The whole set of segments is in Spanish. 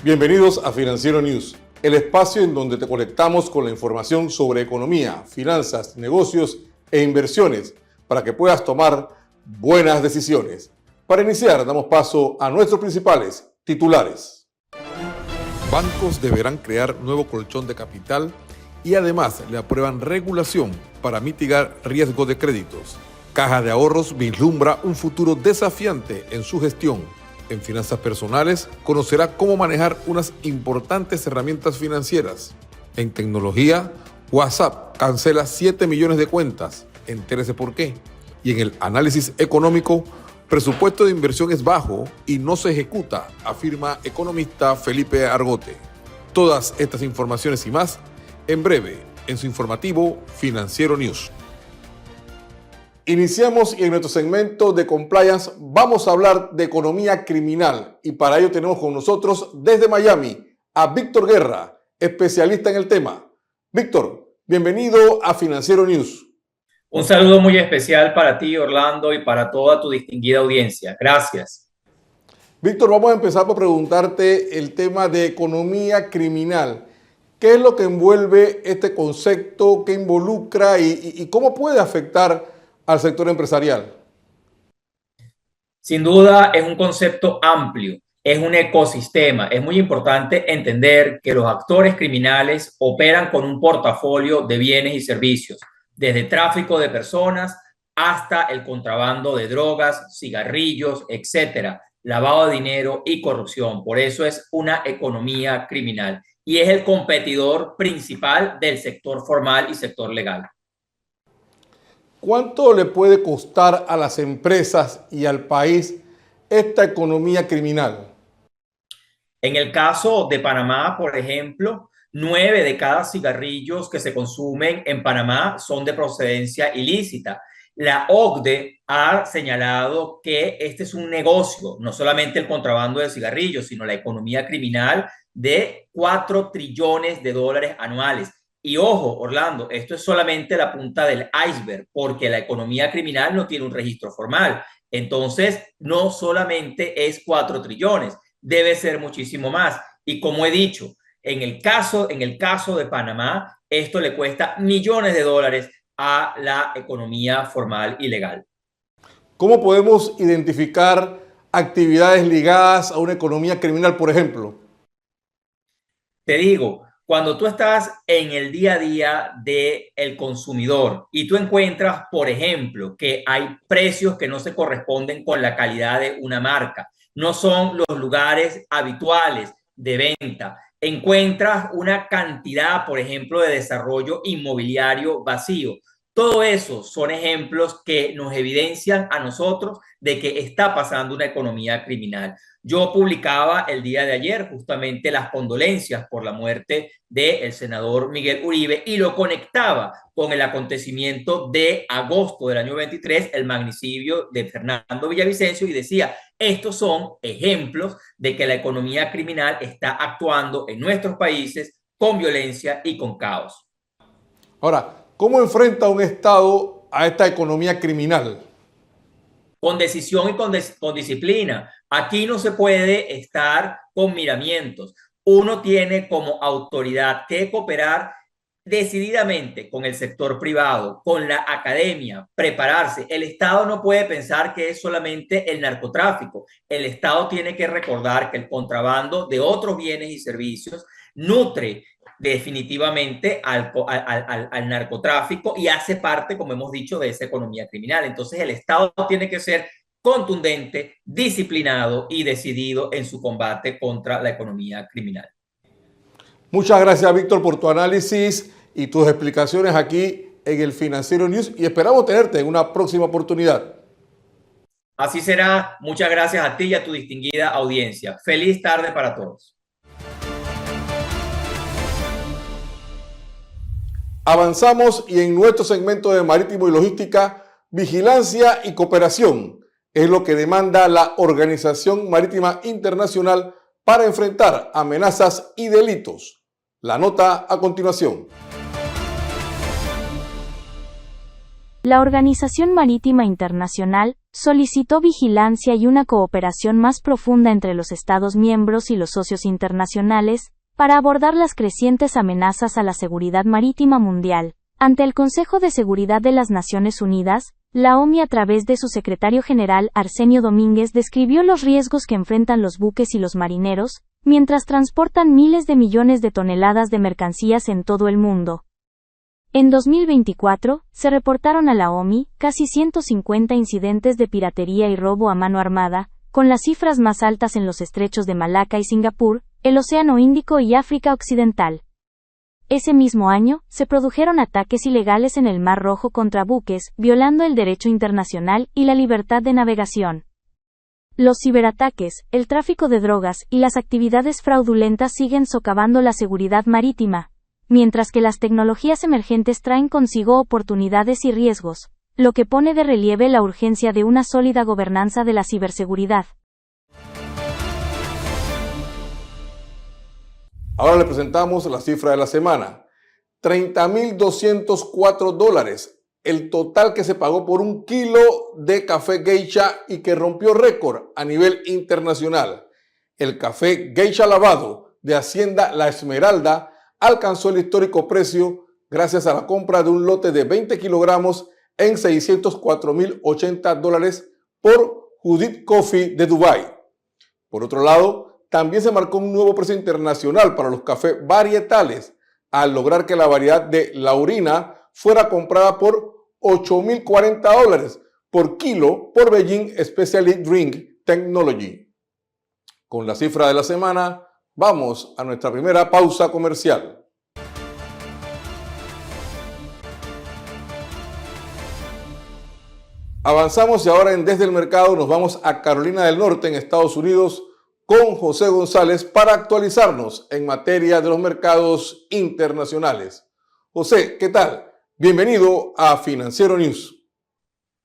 Bienvenidos a Financiero News, el espacio en donde te conectamos con la información sobre economía, finanzas, negocios e inversiones para que puedas tomar buenas decisiones. Para iniciar, damos paso a nuestros principales titulares. Bancos deberán crear nuevo colchón de capital y además le aprueban regulación para mitigar riesgo de créditos. Caja de Ahorros vislumbra un futuro desafiante en su gestión. En finanzas personales, conocerá cómo manejar unas importantes herramientas financieras. En tecnología, WhatsApp cancela 7 millones de cuentas. Entérese por qué. Y en el análisis económico, presupuesto de inversión es bajo y no se ejecuta, afirma economista Felipe Argote. Todas estas informaciones y más, en breve, en su informativo Financiero News. Iniciamos y en nuestro segmento de compliance vamos a hablar de economía criminal y para ello tenemos con nosotros desde Miami a Víctor Guerra, especialista en el tema. Víctor, bienvenido a Financiero News. Un saludo muy especial para ti, Orlando, y para toda tu distinguida audiencia. Gracias. Víctor, vamos a empezar por preguntarte el tema de economía criminal. ¿Qué es lo que envuelve este concepto, qué involucra y cómo puede afectar al sector empresarial? Sin duda es un concepto amplio, es un ecosistema. Es muy importante entender que los actores criminales operan con un portafolio de bienes y servicios, desde tráfico de personas hasta el contrabando de drogas, cigarrillos, etcétera, lavado de dinero y corrupción. Por eso es una economía criminal y es el competidor principal del sector formal y sector legal. ¿Cuánto le puede costar a las empresas y al país esta economía criminal? En el caso de Panamá, por ejemplo, 9 de cada cigarrillos que se consumen en Panamá son de procedencia ilícita. La OCDE ha señalado que este es un negocio, no solamente el contrabando de cigarrillos, sino la economía criminal de 4 trillones de dólares anuales. Y ojo, Orlando, esto es solamente la punta del iceberg, porque la economía criminal no tiene un registro formal. Entonces, no solamente es 4 trillones, debe ser muchísimo más. Y como he dicho, en el caso de Panamá, esto le cuesta millones de dólares a la economía formal y legal. ¿Cómo podemos identificar actividades ligadas a una economía criminal, por ejemplo? Te digo, cuando tú estás en el día a día del consumidor y tú encuentras, por ejemplo, que hay precios que no se corresponden con la calidad de una marca, no son los lugares habituales de venta, encuentras una cantidad, por ejemplo, de desarrollo inmobiliario vacío. Todo eso son ejemplos que nos evidencian a nosotros de que está pasando una economía criminal. Yo publicaba el día de ayer justamente las condolencias por la muerte del senador Miguel Uribe y lo conectaba con el acontecimiento de agosto del año 23, el magnicidio de Fernando Villavicencio, y decía, estos son ejemplos de que la economía criminal está actuando en nuestros países con violencia y con caos. Ahora, ¿cómo enfrenta un Estado a esta economía criminal? Con decisión y con disciplina. Aquí no se puede estar con miramientos. Uno tiene como autoridad que cooperar decididamente con el sector privado, con la academia, prepararse. El Estado no puede pensar que es solamente el narcotráfico. El Estado tiene que recordar que el contrabando de otros bienes y servicios nutre definitivamente al narcotráfico y hace parte, como hemos dicho, de esa economía criminal. Entonces el Estado tiene que ser contundente, disciplinado y decidido en su combate contra la economía criminal. Muchas gracias, Víctor, por tu análisis y tus explicaciones aquí en el Financiero News y esperamos tenerte en una próxima oportunidad. Así será. Muchas gracias a ti y a tu distinguida audiencia. Feliz tarde para todos. Avanzamos y en nuestro segmento de Marítimo y Logística, vigilancia y cooperación es lo que demanda la Organización Marítima Internacional para enfrentar amenazas y delitos. La nota a continuación. La Organización Marítima Internacional solicitó vigilancia y una cooperación más profunda entre los Estados miembros y los socios internacionales, para abordar las crecientes amenazas a la seguridad marítima mundial. Ante el Consejo de Seguridad de las Naciones Unidas, la OMI a través de su secretario general Arsenio Domínguez describió los riesgos que enfrentan los buques y los marineros, mientras transportan miles de millones de toneladas de mercancías en todo el mundo. En 2024, se reportaron a la OMI casi 150 incidentes de piratería y robo a mano armada, con las cifras más altas en los estrechos de Malaca y Singapur, el Océano Índico y África Occidental. Ese mismo año, se produjeron ataques ilegales en el Mar Rojo contra buques, violando el derecho internacional y la libertad de navegación. Los ciberataques, el tráfico de drogas y las actividades fraudulentas siguen socavando la seguridad marítima, mientras que las tecnologías emergentes traen consigo oportunidades y riesgos, lo que pone de relieve la urgencia de una sólida gobernanza de la ciberseguridad. Ahora le presentamos la cifra de la semana. $30.204, el total que se pagó por un kilo de café Geisha y que rompió récord a nivel internacional. El café Geisha lavado de Hacienda La Esmeralda alcanzó el histórico precio gracias a la compra de un lote de 20 kilogramos en $604.080 por Judith Coffee de Dubái. Por otro lado, también se marcó un nuevo precio internacional para los cafés varietales, al lograr que la variedad de Laurina fuera comprada por $8.040 por kilo por Beijing Specialty Drink Technology. Con la cifra de la semana, vamos a nuestra primera pausa comercial. Avanzamos y ahora en Desde el Mercado nos vamos a Carolina del Norte, en Estados Unidos, con José González para actualizarnos en materia de los mercados internacionales. José, ¿qué tal? Bienvenido a Financiero News.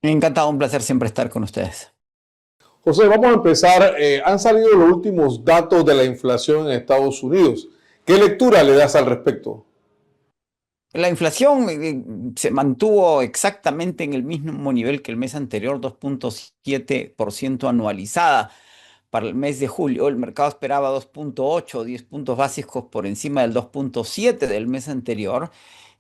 Encantado, un placer siempre estar con ustedes. José, vamos a empezar. Han salido los últimos datos de la inflación en Estados Unidos. ¿Qué lectura le das al respecto? La inflación se mantuvo exactamente en el mismo nivel que el mes anterior, 2.7% anualizada. Para el mes de julio, el mercado esperaba 2.8, 10 puntos básicos por encima del 2.7 del mes anterior.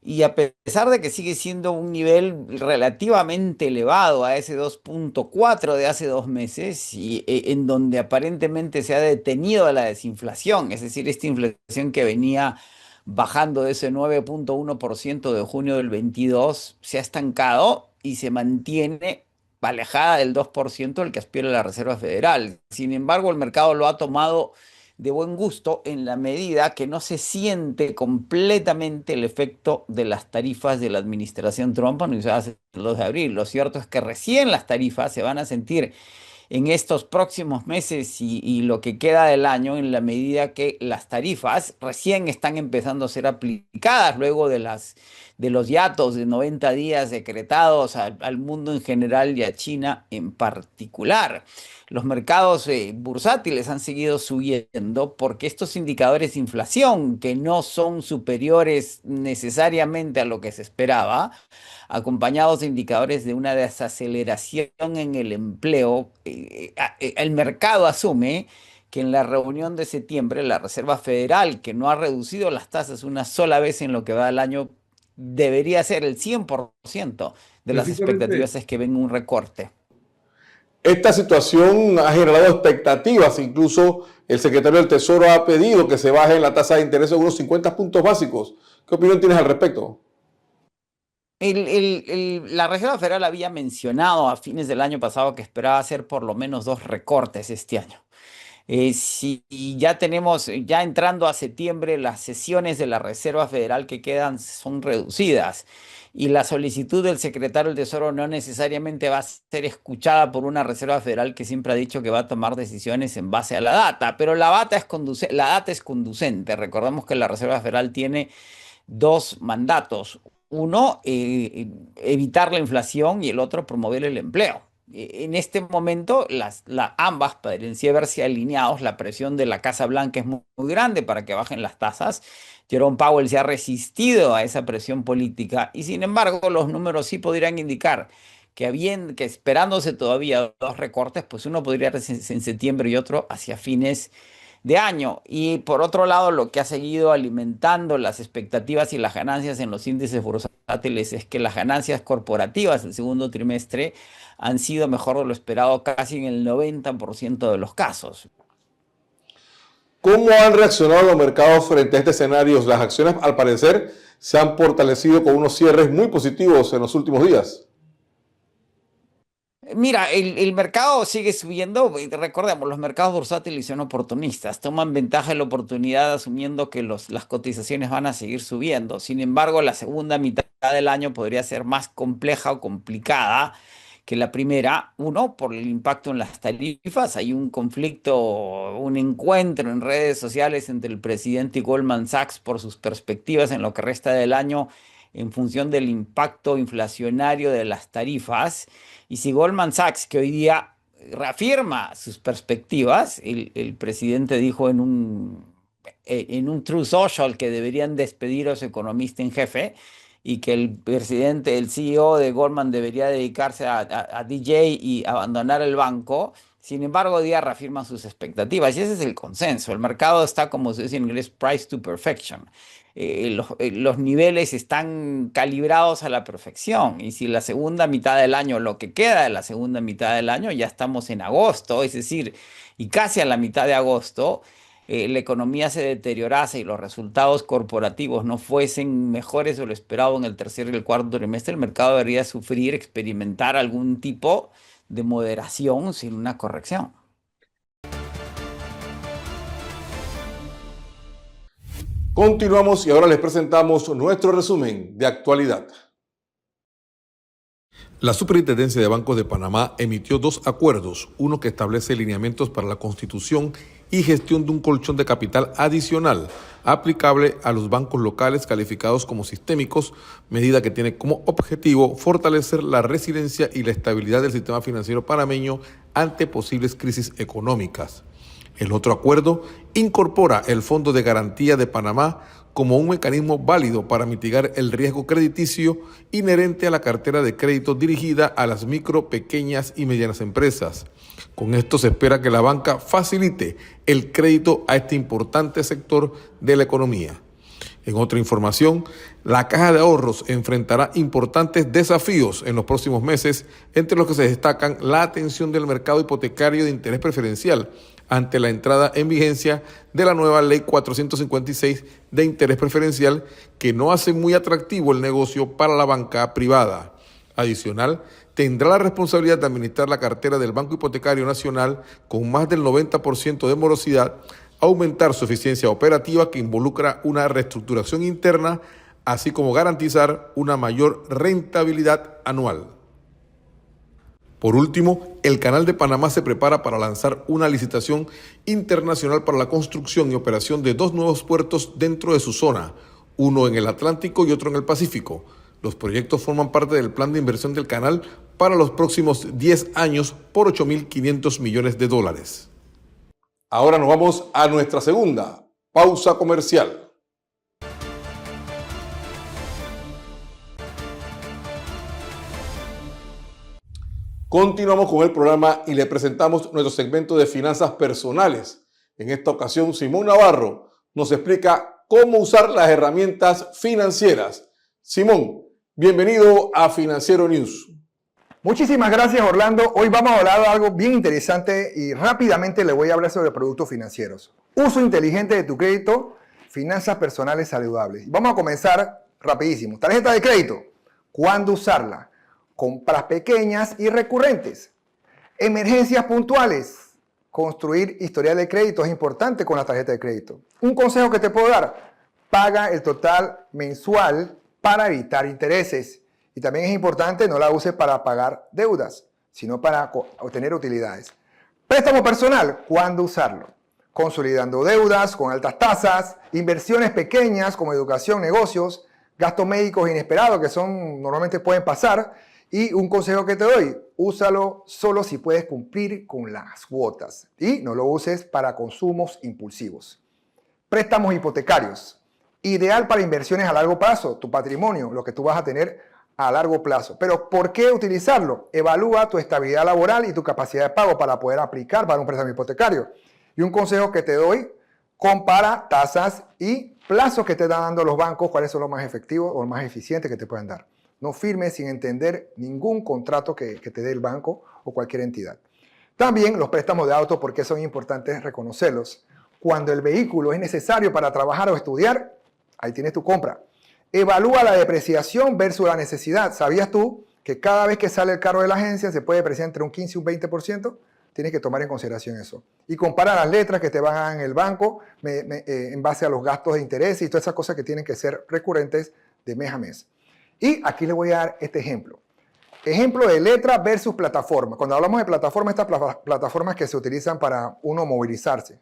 Y a pesar de que sigue siendo un nivel relativamente elevado a ese 2.4 de hace 2 meses, y en donde aparentemente se ha detenido la desinflación, es decir, esta inflación que venía bajando de ese 9.1% de junio del 22, se ha estancado y se mantiene alejada del 2% al que aspira la Reserva Federal. Sin embargo, el mercado lo ha tomado de buen gusto en la medida que no se siente completamente el efecto de las tarifas de la administración Trump anunciadas el 2 de abril. Lo cierto es que recién las tarifas se van a sentir en estos próximos meses y lo que queda del año, en la medida que las tarifas recién están empezando a ser aplicadas luego de los hiatos de 90 días decretados al mundo en general y a China en particular. Los mercados bursátiles han seguido subiendo porque estos indicadores de inflación, que no son superiores necesariamente a lo que se esperaba, acompañados de indicadores de una desaceleración en el empleo, el mercado asume que en la reunión de septiembre la Reserva Federal, que no ha reducido las tasas una sola vez en lo que va del año, debería ser el 100% de las expectativas, es que ven un recorte. Esta situación ha generado expectativas, incluso el secretario del Tesoro ha pedido que se baje la tasa de interés de unos 50 puntos básicos. ¿Qué opinión tienes al respecto? La Reserva Federal había mencionado a fines del año pasado que esperaba hacer por lo menos 2 recortes este año. Si ya tenemos, ya entrando a septiembre, las sesiones de la Reserva Federal que quedan son reducidas y la solicitud del secretario del Tesoro no necesariamente va a ser escuchada por una Reserva Federal que siempre ha dicho que va a tomar decisiones en base a la data, pero la data es conducente. Recordemos que la Reserva Federal tiene 2 mandatos. Uno, evitar la inflación, y el otro, promover el empleo. en este momento ambas parecían verse alineados. La presión de la Casa Blanca es muy grande para que bajen las tasas. Jerome Powell se ha resistido a esa presión política y sin embargo los números sí podrían indicar que esperándose todavía dos recortes, pues uno podría ser en septiembre y otro hacia fines de año. Y por otro lado, lo que ha seguido alimentando las expectativas y las ganancias en los índices bursátiles es que las ganancias corporativas del segundo trimestre han sido mejor de lo esperado casi en el 90% de los casos. ¿Cómo han reaccionado los mercados frente a este escenario? Las acciones, al parecer, se han fortalecido con unos cierres muy positivos en los últimos días. Mira, el mercado sigue subiendo. Recordemos, los mercados bursátiles son oportunistas, toman ventaja de la oportunidad asumiendo que las cotizaciones van a seguir subiendo. Sin embargo, la segunda mitad del año podría ser más compleja o complicada que la primera. Uno, por el impacto en las tarifas. Hay un conflicto, un encuentro en redes sociales entre el presidente y Goldman Sachs por sus perspectivas en lo que resta del año en función del impacto inflacionario de las tarifas. Y si Goldman Sachs, que hoy día reafirma sus perspectivas, el presidente dijo en un True Social que deberían despedir a su economista en jefe y que el CEO de Goldman debería dedicarse a DJ y abandonar el banco. Sin embargo, hoy día reafirman sus expectativas y ese es el consenso. El mercado está, como se dice en inglés, price to perfection. Los niveles están calibrados a la perfección y si la segunda mitad del año, lo que queda de la segunda mitad del año, ya estamos en agosto, es decir, y casi a la mitad de agosto, la economía se deteriorase y los resultados corporativos no fuesen mejores de lo esperado en el tercer y el cuarto trimestre, el mercado debería experimentar algún tipo de moderación sin una corrección. Continuamos y ahora les presentamos nuestro resumen de actualidad. La Superintendencia de Bancos de Panamá emitió 2 acuerdos, uno que establece lineamientos para la constitución y gestión de un colchón de capital adicional aplicable a los bancos locales calificados como sistémicos, medida que tiene como objetivo fortalecer la resiliencia y la estabilidad del sistema financiero panameño ante posibles crisis económicas. El otro acuerdo incorpora el Fondo de Garantía de Panamá como un mecanismo válido para mitigar el riesgo crediticio inherente a la cartera de crédito dirigida a las micro, pequeñas y medianas empresas. Con esto se espera que la banca facilite el crédito a este importante sector de la economía. En otra información, la Caja de Ahorros enfrentará importantes desafíos en los próximos meses, entre los que se destacan la atención del mercado hipotecario de interés preferencial ante la entrada en vigencia de la nueva Ley 456 de interés preferencial, que no hace muy atractivo el negocio para la banca privada. Adicional, tendrá la responsabilidad de administrar la cartera del Banco Hipotecario Nacional con más del 90% de morosidad, aumentar su eficiencia operativa que involucra una reestructuración interna, así como garantizar una mayor rentabilidad anual. Por último, el Canal de Panamá se prepara para lanzar una licitación internacional para la construcción y operación de 2 nuevos puertos dentro de su zona, uno en el Atlántico y otro en el Pacífico. Los proyectos forman parte del plan de inversión del canal para los próximos 10 años por $8.500 millones. Ahora nos vamos a nuestra segunda pausa comercial. Continuamos con el programa y le presentamos nuestro segmento de finanzas personales. En esta ocasión, Simón Navarro nos explica cómo usar las herramientas financieras. Simón, bienvenido a Financiero News. Muchísimas gracias, Orlando. Hoy vamos a hablar de algo bien interesante y rápidamente le voy a hablar sobre productos financieros. Uso inteligente de tu crédito, finanzas personales saludables. Vamos a comenzar rapidísimo. Tarjeta de crédito. ¿Cuándo usarla? Compras pequeñas y recurrentes. Emergencias puntuales. Construir historial de crédito es importante con la tarjeta de crédito. Un consejo que te puedo dar. Paga el total mensual para evitar intereses. Y también es importante no la uses para pagar deudas, sino para obtener utilidades. Préstamo personal, ¿cuándo usarlo? Consolidando deudas con altas tasas, inversiones pequeñas como educación, negocios, gastos médicos inesperados que normalmente pueden pasar, Y un consejo que te doy, úsalo solo si puedes cumplir con las cuotas y no lo uses para consumos impulsivos. Préstamos hipotecarios, ideal para inversiones a largo plazo, tu patrimonio, lo que tú vas a tener a largo plazo. Pero ¿por qué utilizarlo? Evalúa tu estabilidad laboral y tu capacidad de pago para poder aplicar para un préstamo hipotecario. Y un consejo que te doy, compara tasas y plazos que te están dando los bancos, cuáles son los más efectivos o los más eficientes que te pueden dar. No firmes sin entender ningún contrato que te dé el banco o cualquier entidad. También los préstamos de auto, porque son importantes reconocerlos. Cuando el vehículo es necesario para trabajar o estudiar, ahí tienes tu compra. Evalúa la depreciación versus la necesidad. ¿Sabías tú que cada vez que sale el carro de la agencia se puede depreciar entre un 15 y un 20%? Tienes que tomar en consideración eso. Y compara las letras que te van a dar en el banco en base a los gastos de interés y todas esas cosas que tienen que ser recurrentes de mes a mes. Y aquí les voy a dar este ejemplo. Ejemplo de letra versus plataforma. Cuando hablamos de plataforma, estas plataformas que se utilizan para uno movilizarse.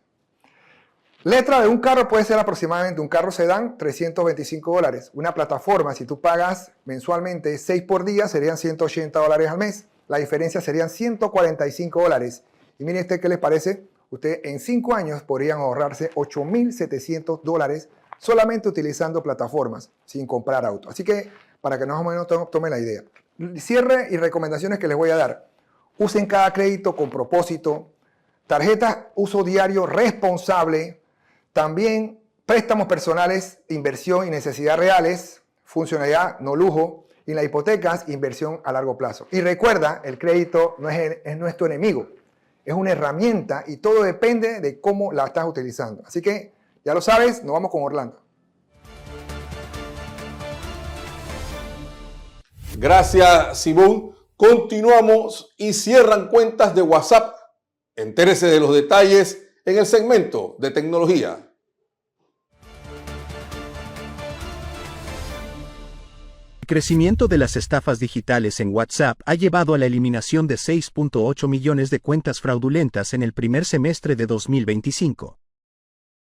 Letra de un carro puede ser aproximadamente un carro sedán, $325. Una plataforma, si tú pagas mensualmente 6 por día, serían $180 al mes. La diferencia serían $145. Y miren usted qué les parece. Usted en 5 años podrían ahorrarse $8,700 solamente utilizando plataformas, sin comprar auto. Así que, para que más o menos tome la idea. Cierre y recomendaciones que les voy a dar. Usen cada crédito con propósito. Tarjetas, uso diario responsable. También préstamos personales, inversión y necesidad reales. Funcionalidad, no lujo. Y las hipotecas, inversión a largo plazo. Y recuerda, el crédito no es nuestro enemigo. Es una herramienta y todo depende de cómo la estás utilizando. Así que, ya lo sabes, nos vamos con Orlando. Gracias, Simón. Continuamos y cierran cuentas de WhatsApp. Entérese de los detalles en el segmento de tecnología. El crecimiento de las estafas digitales en WhatsApp ha llevado a la eliminación de 6.8 millones de cuentas fraudulentas en el primer semestre de 2025.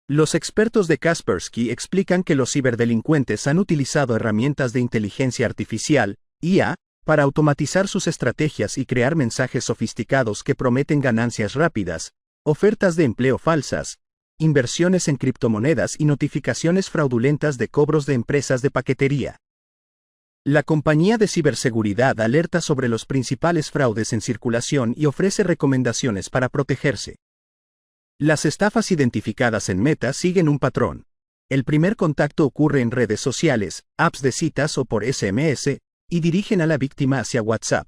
Los expertos de Kaspersky explican que los ciberdelincuentes han utilizado herramientas de inteligencia artificial, IA, para automatizar sus estrategias y crear mensajes sofisticados que prometen ganancias rápidas, ofertas de empleo falsas, inversiones en criptomonedas y notificaciones fraudulentas de cobros de empresas de paquetería. La compañía de ciberseguridad alerta sobre los principales fraudes en circulación y ofrece recomendaciones para protegerse. Las estafas identificadas en Meta siguen un patrón. El primer contacto ocurre en redes sociales, apps de citas o por SMS, y dirigen a la víctima hacia WhatsApp.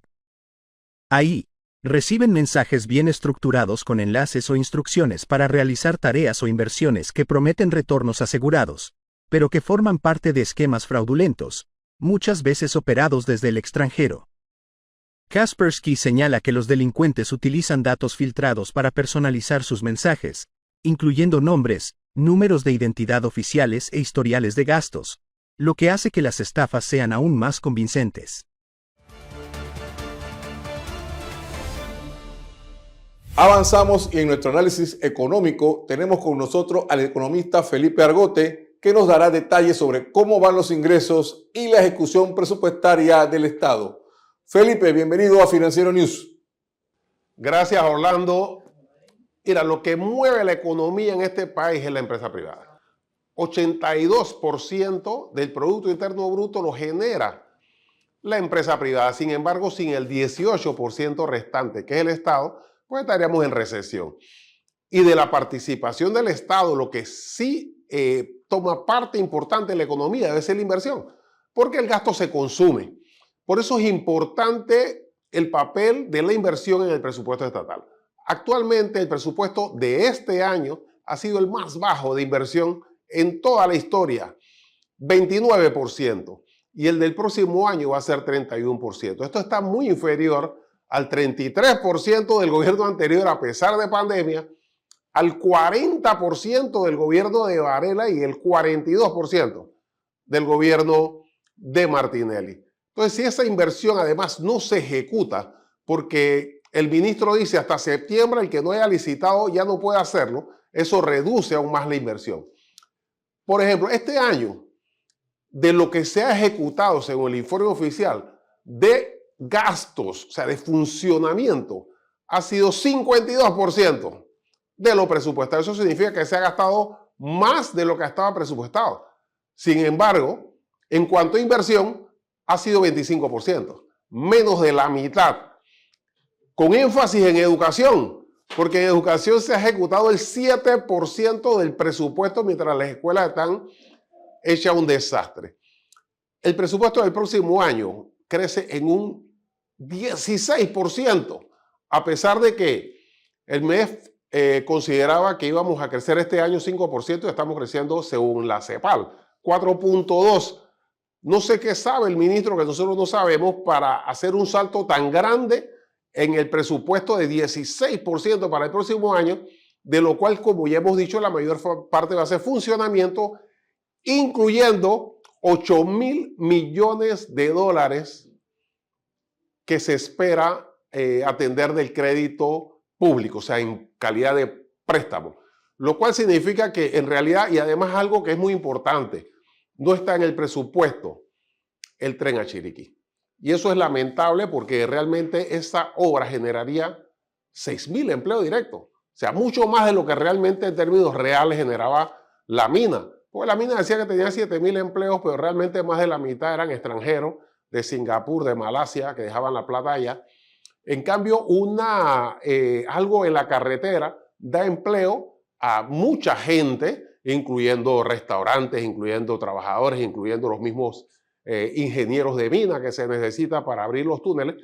Ahí, reciben mensajes bien estructurados con enlaces o instrucciones para realizar tareas o inversiones que prometen retornos asegurados, pero que forman parte de esquemas fraudulentos, muchas veces operados desde el extranjero. Kaspersky señala que los delincuentes utilizan datos filtrados para personalizar sus mensajes, incluyendo nombres, números de identidad oficiales e historiales de gastos, lo que hace que las estafas sean aún más convincentes. Avanzamos y en nuestro análisis económico tenemos con nosotros al economista Felipe Argote, que nos dará detalles sobre cómo van los ingresos y la ejecución presupuestaria del Estado. Felipe, bienvenido a Financiero News. Gracias, Orlando. Mira, lo que mueve la economía en este país es la empresa privada. 82% del Producto Interno Bruto lo genera la empresa privada. Sin embargo, sin el 18% restante, que es el Estado, pues estaríamos en recesión. Y de la participación del Estado, lo que sí toma parte importante en la economía debe ser la inversión, porque el gasto se consume. Por eso es importante el papel de la inversión en el presupuesto estatal. Actualmente el presupuesto de este año ha sido el más bajo de inversión en toda la historia, 29%, y el del próximo año va a ser 31%. Esto está muy inferior al 33% del gobierno anterior a pesar de pandemia, al 40% del gobierno de Varela y el 42% del gobierno de Martinelli. Entonces, si esa inversión además no se ejecuta, porque el ministro dice hasta septiembre el que no haya licitado ya no puede hacerlo, eso reduce aún más la inversión. Por ejemplo, este año, de lo que se ha ejecutado según el informe oficial de gastos, o sea, de funcionamiento, ha sido 52% de lo presupuestado. Eso significa que se ha gastado más de lo que estaba presupuestado. Sin embargo, en cuanto a inversión, ha sido 25%, menos de la mitad. Con énfasis en educación, porque en educación se ha ejecutado el 7% del presupuesto mientras las escuelas están hechas un desastre. El presupuesto del próximo año crece en un 16%, a pesar de que el MEF consideraba que íbamos a crecer este año 5% y estamos creciendo, según la CEPAL, 4.2%. No sé qué sabe el ministro que nosotros no sabemos para hacer un salto tan grande en el presupuesto de 16% para el próximo año, de lo cual, como ya hemos dicho, la mayor parte va a ser funcionamiento, incluyendo 8.000 millones de dólares que se espera atender del crédito público, o sea, en calidad de préstamo. Lo cual significa que en realidad, y además algo que es muy importante, no está en el presupuesto el tren a Chiriquí. Y eso es lamentable porque realmente esa obra generaría 6.000 empleos directos. O sea, mucho más de lo que realmente en términos reales generaba la mina. Porque la mina decía que tenía 7.000 empleos, pero realmente más de la mitad eran extranjeros de Singapur, de Malasia, que dejaban la plata allá. En cambio, algo en la carretera da empleo a mucha gente, incluyendo restaurantes, incluyendo trabajadores, incluyendo los mismos ingenieros de mina que se necesita para abrir los túneles.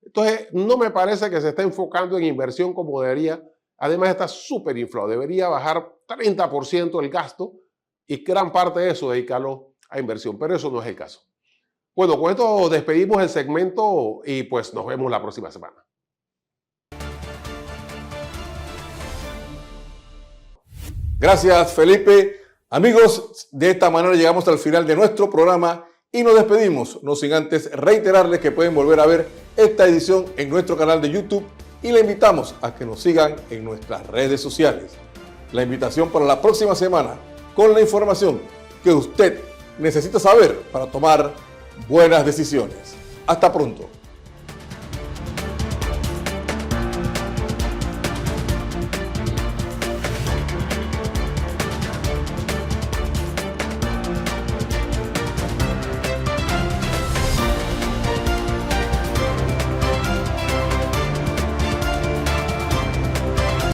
Entonces, no me parece que se esté enfocando en inversión como debería. Además, está súper inflado. Debería bajar 30% el gasto y gran parte de eso dedicarlo a inversión, pero eso no es el caso. Bueno, con esto despedimos el segmento y pues nos vemos la próxima semana. Gracias, Felipe. Amigos, de esta manera llegamos al final de nuestro programa y nos despedimos, no sin antes reiterarles que pueden volver a ver esta edición en nuestro canal de YouTube y le invitamos a que nos sigan en nuestras redes sociales. La invitación para la próxima semana con la información que usted necesita saber para tomar buenas decisiones. Hasta pronto.